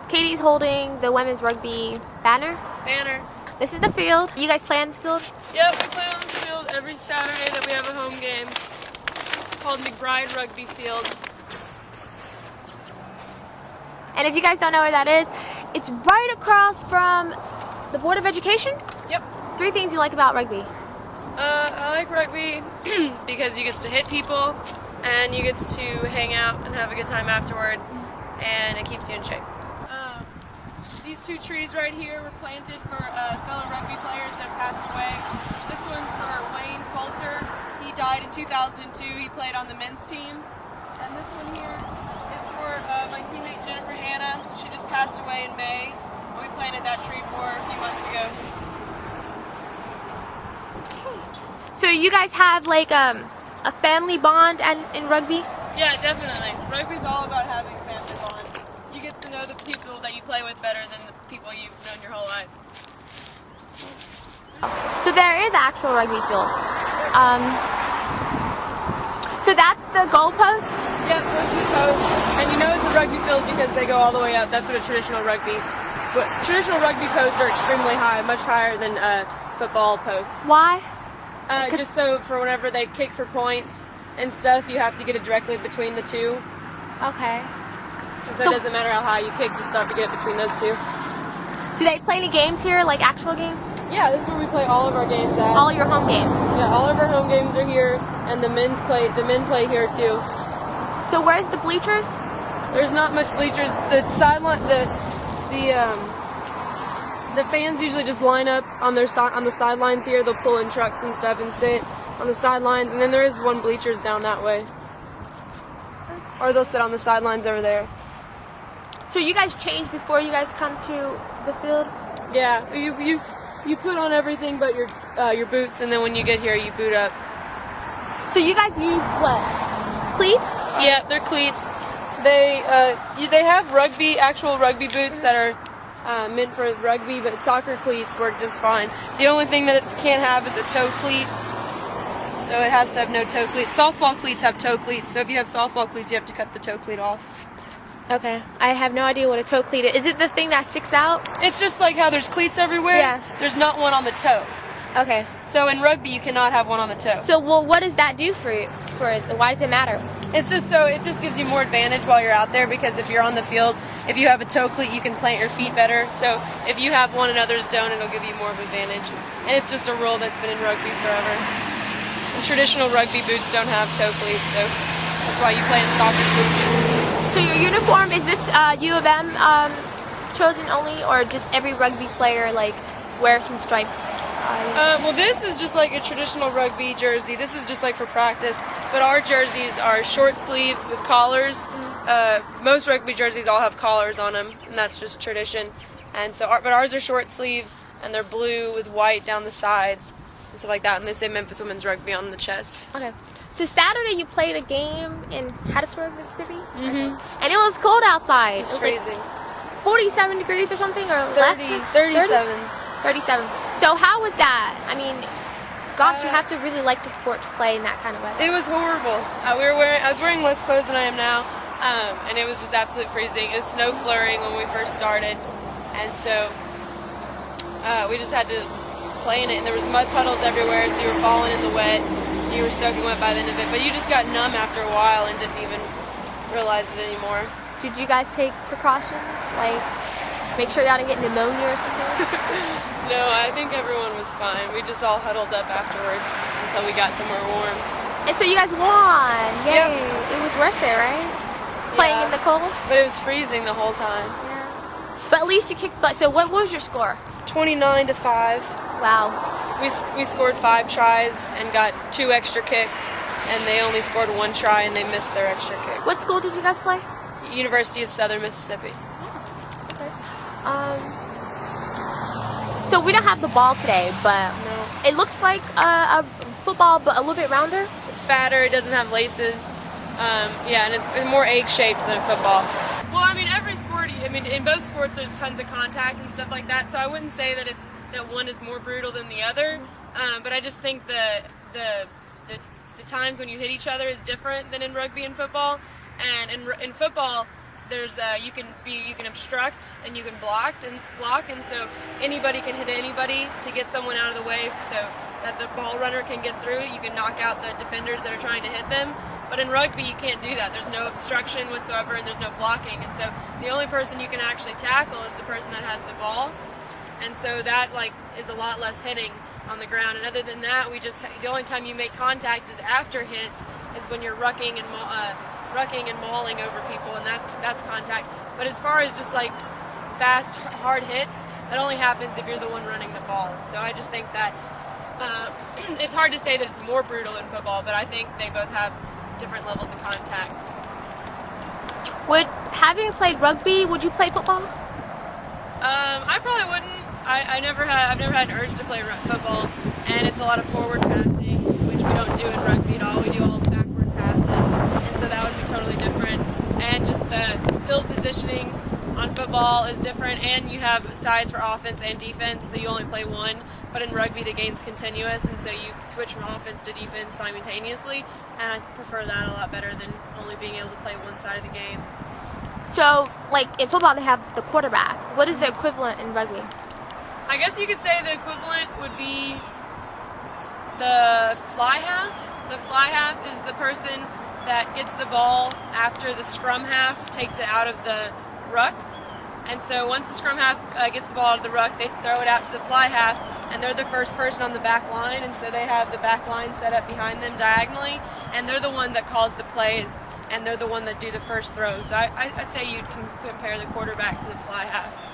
Katie's holding the women's rugby banner. This is the field. You guys play on this field? Yep, we play on this field every Saturday that we have a home game. It's called McBride Rugby Field. And if you guys don't know where that is, it's right across from the Board of Education. Yep. 3 things you like about rugby. I like rugby because you get to hit people and you get to hang out and have a good time afterwards, and it keeps you in shape. These 2 trees right here were planted for fellow rugby players that passed away. This one's for Wayne Coulter. He died in 2002. He played on the men's team. And this one here is for my teammate Jennifer Hanna. She just passed away in May. We planted that tree for her a few months ago. So you guys have like a family bond in rugby? Yeah, definitely. Rugby's all about having a family bond. You get to know the people that you play with better than the people you've known your whole life. So there is actual rugby field. So that's the goalpost? Yeah, rugby post. And you know it's a rugby field because they go all the way up. That's what a traditional rugby. But traditional rugby posts are extremely high, much higher than football posts. Why? Just so for whenever they kick for points and stuff, you have to get it directly between the 2. Okay. And so it doesn't matter how high you kick, you still have to get it between those 2. Do they play any games here, like actual games? Yeah, this is where we play all of our games at. All your home games? Yeah, all of our home games are here, and the men play here too. So where's the bleachers? There's not much bleachers. The sideline, the fans usually just line up on the sidelines here. They'll pull in trucks and stuff and sit on the sidelines, and then there is one bleachers down that way. Or they'll sit on the sidelines over there. So you guys change before you guys come to the field? Yeah, you put on everything but your boots, and then when you get here, you boot up. So you guys use what? Cleats? Yeah, they're cleats. They have actual rugby boots that are meant for rugby, but soccer cleats work just fine. The only thing that it can't have is a toe cleat, so it has to have no toe cleats. Softball cleats have toe cleats, so if you have softball cleats, you have to cut the toe cleat off. Okay, I have no idea what a toe cleat is. Is it the thing that sticks out? It's just like how there's cleats everywhere. Yeah. There's not one on the toe. Okay. So in rugby, you cannot have one on the toe. So, well, what does that do for it? Why does it matter? It's just it just gives you more advantage while you're out there, because if you're on the field, if you have a toe cleat, you can plant your feet better. So if you have one and others don't, it'll give you more of advantage. And it's just a rule that's been in rugby forever. And traditional rugby boots don't have toe cleats, so that's why you play in soccer cleats. So your uniform, is this U of M chosen only, or just every rugby player like wears some stripes? Well, this is just like a traditional rugby jersey. This is just like for practice. But our jerseys are short sleeves with collars. Most rugby jerseys all have collars on them, and that's just tradition. And so, but ours are short sleeves, and they're blue with white down the sides and stuff like that. And they say Memphis Women's Rugby on the chest. Okay. So Saturday you played a game in Hattiesburg, Mississippi, Mm-hmm. and it was cold outside. It's freezing. Like 47 degrees or something, or 30, less? 37. 37. So how was that? I mean, gosh, you have to really like the sport to play in that kind of weather. It was horrible. I was wearing less clothes than I am now, and it was just absolutely freezing. It was snow flurrying when we first started, and so we just had to play in it. And there was mud puddles everywhere, so you were falling in the wet. You were soaking wet by the end of it, but you just got numb after a while and didn't even realize it anymore. Did you guys take precautions, like make sure y'all didn't get pneumonia or something? No, I think everyone was fine. We just all huddled up afterwards until we got somewhere warm. And so you guys won! Yay! Yep. It was worth it, right? Playing in the cold? But it was freezing the whole time. Yeah. But at least you kicked butt. So what was your score? 29-5. Wow. We scored 5 tries and got 2 extra kicks, and they only scored 1 try and they missed their extra kick. What school did you guys play? University of Southern Mississippi. Okay. So we don't have the ball today, but No. it looks like a football, but a little bit rounder. It's fatter, it doesn't have laces, and it's more egg-shaped than football. Well, I mean, every sport, in both sports there's tons of contact and stuff like that, so I wouldn't say that that one is more brutal than the other, but I just think the times when you hit each other is different than in rugby and football. And in football, there's you can obstruct and you can block, and so anybody can hit anybody to get someone out of the way so that the ball runner can get through. You can knock out the defenders that are trying to hit them. But in rugby, you can't do that. There's no obstruction whatsoever, and there's no blocking. And so the only person you can actually tackle is the person that has the ball. And so that is a lot less hitting on the ground. And other than that, the only time you make contact is after hits, is when you're rucking and mauling over people, and that's contact. But as far as just fast, hard hits, that only happens if you're the one running the ball. And so I just think that it's hard to say that it's more brutal in football, but I think they both have different levels of contact. Having played rugby, would you play football? I probably wouldn't. I've never had an urge to play football, and it's a lot of forward passing, which we don't do in rugby at all. We do all backward passes, and so that would be totally different. And just the field positioning on football is different, and you have sides for offense and defense, so you only play one. But in rugby, the game's continuous, and so you switch from offense to defense simultaneously, and I prefer that a lot better than only being able to play one side of the game. So, in football, they have the quarterback. What is the equivalent in rugby? I guess you could say the equivalent would be the fly half. The fly half is the person that gets the ball after the scrum half takes it out of the ruck. And so once the scrum half gets the ball out of the ruck, they throw it out to the fly half, and they're the first person on the back line, and so they have the back line set up behind them diagonally, and they're the one that calls the plays, and they're the one that do the first throws. So I'd say you can compare the quarterback to the fly half.